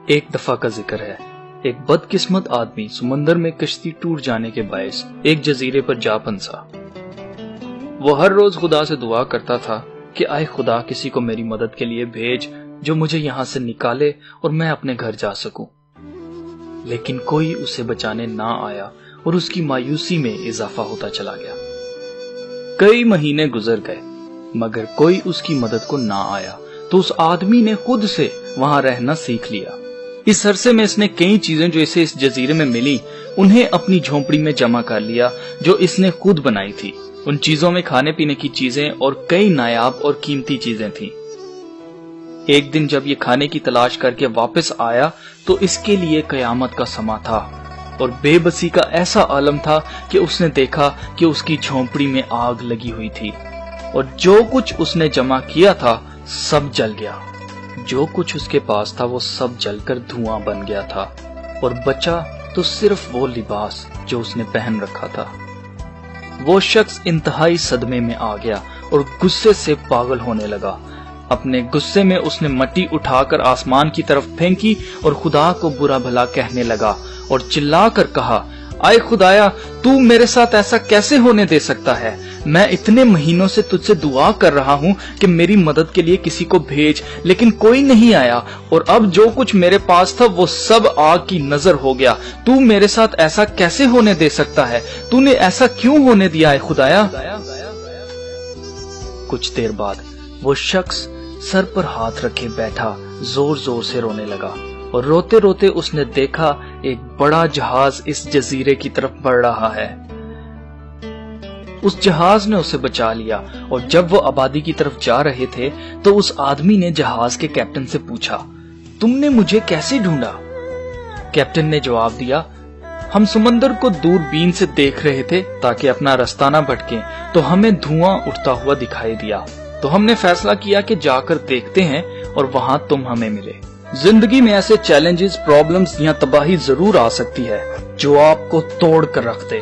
ایک دفعہ کا ذکر ہے، ایک بدقسمت آدمی سمندر میں کشتی ٹوٹ جانے کے باعث ایک جزیرے پر جا پھنسا۔ وہ ہر روز خدا سے دعا کرتا تھا کہ آئے خدا کسی کو میری مدد کے لیے بھیج جو مجھے یہاں سے نکالے اور میں اپنے گھر جا سکوں، لیکن کوئی اسے بچانے نہ آیا اور اس کی مایوسی میں اضافہ ہوتا چلا گیا۔ کئی مہینے گزر گئے مگر کوئی اس کی مدد کو نہ آیا، تو اس آدمی نے خود سے وہاں رہنا سیکھ لیا۔ اس عرصے میں اس نے کئی چیزیں جو اسے اس جزیرے میں ملی انہیں اپنی جھونپڑی میں جمع کر لیا جو اس نے خود بنائی تھی۔ ان چیزوں میں کھانے پینے کی چیزیں اور کئی نایاب اور قیمتی چیزیں تھیں۔ ایک دن جب یہ کھانے کی تلاش کر کے واپس آیا تو اس کے لیے قیامت کا سما تھا اور بے بسی کا ایسا عالم تھا کہ اس نے دیکھا کہ اس کی جھونپڑی میں آگ لگی ہوئی تھی اور جو کچھ اس نے جمع کیا تھا سب جل گیا۔ جو کچھ اس کے پاس تھا وہ سب جل کر دھواں بن گیا تھا اور بچا تو صرف وہ لباس جو اس نے پہن رکھا تھا۔ وہ شخص انتہائی صدمے میں آ گیا اور غصے سے پاگل ہونے لگا۔ اپنے غصے میں اس نے مٹی اٹھا کر آسمان کی طرف پھینکی اور خدا کو برا بھلا کہنے لگا اور چلا کر کہا، آئے خدایا، تو میرے ساتھ ایسا کیسے ہونے دے سکتا ہے؟ میں اتنے مہینوں سے تجھ سے دعا کر رہا ہوں کہ میری مدد کے لیے کسی کو بھیج، لیکن کوئی نہیں آیا، اور اب جو کچھ میرے پاس تھا وہ سب آگ کی نظر ہو گیا۔ تو میرے ساتھ ایسا کیسے ہونے دے سکتا ہے؟ تو نے ایسا کیوں ہونے دیا ہے خدایا؟ کچھ دیر بعد وہ شخص سر پر ہاتھ رکھے بیٹھا زور زور سے رونے لگا، اور روتے روتے اس نے دیکھا ایک بڑا جہاز اس جزیرے کی طرف بڑھ رہا ہے۔ اس جہاز نے اسے بچا لیا، اور جب وہ آبادی کی طرف جا رہے تھے تو اس آدمی نے جہاز کے کیپٹن سے پوچھا، تم نے مجھے کیسے ڈھونڈا؟ کیپٹن نے جواب دیا، ہم سمندر کو دوربین سے دیکھ رہے تھے تاکہ اپنا رستہ نہ بھٹکیں، تو ہمیں دھواں اٹھتا ہوا دکھائی دیا، تو ہم نے فیصلہ کیا کہ جا کر دیکھتے ہیں، اور وہاں تم ہمیں ملے۔ زندگی میں ایسے چیلنجز، پرابلمز یا تباہی ضرور آ سکتی ہے جو آپ کو توڑ کر رکھ دے،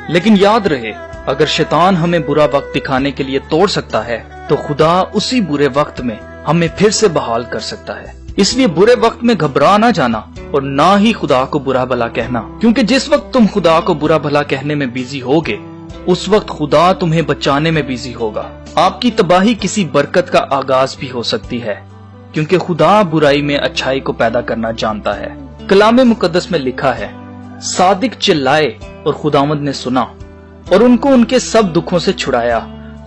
لیکن یاد رہے اگر شیطان ہمیں برا وقت دکھانے کے لیے توڑ سکتا ہے تو خدا اسی برے وقت میں ہمیں پھر سے بحال کر سکتا ہے۔ اس لیے برے وقت میں گھبرا نہ جانا اور نہ ہی خدا کو برا بھلا کہنا، کیونکہ جس وقت تم خدا کو برا بھلا کہنے میں بیزی ہوگے اس وقت خدا تمہیں بچانے میں بیزی ہوگا۔ آپ کی تباہی کسی برکت کا آغاز بھی ہو سکتی ہے، کیونکہ خدا برائی میں اچھائی کو پیدا کرنا جانتا ہے۔ کلام مقدس میں لکھا ہے، صادق چلائے اور خداوند نے سنا اور ان کو ان کے سب دکھوں سے چھڑایا۔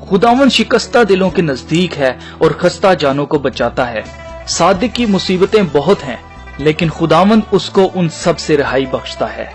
خداوند شکستہ دلوں کے نزدیک ہے اور خستہ جانوں کو بچاتا ہے۔ صادق کی مصیبتیں بہت ہیں لیکن خداوند اس کو ان سب سے رہائی بخشتا ہے۔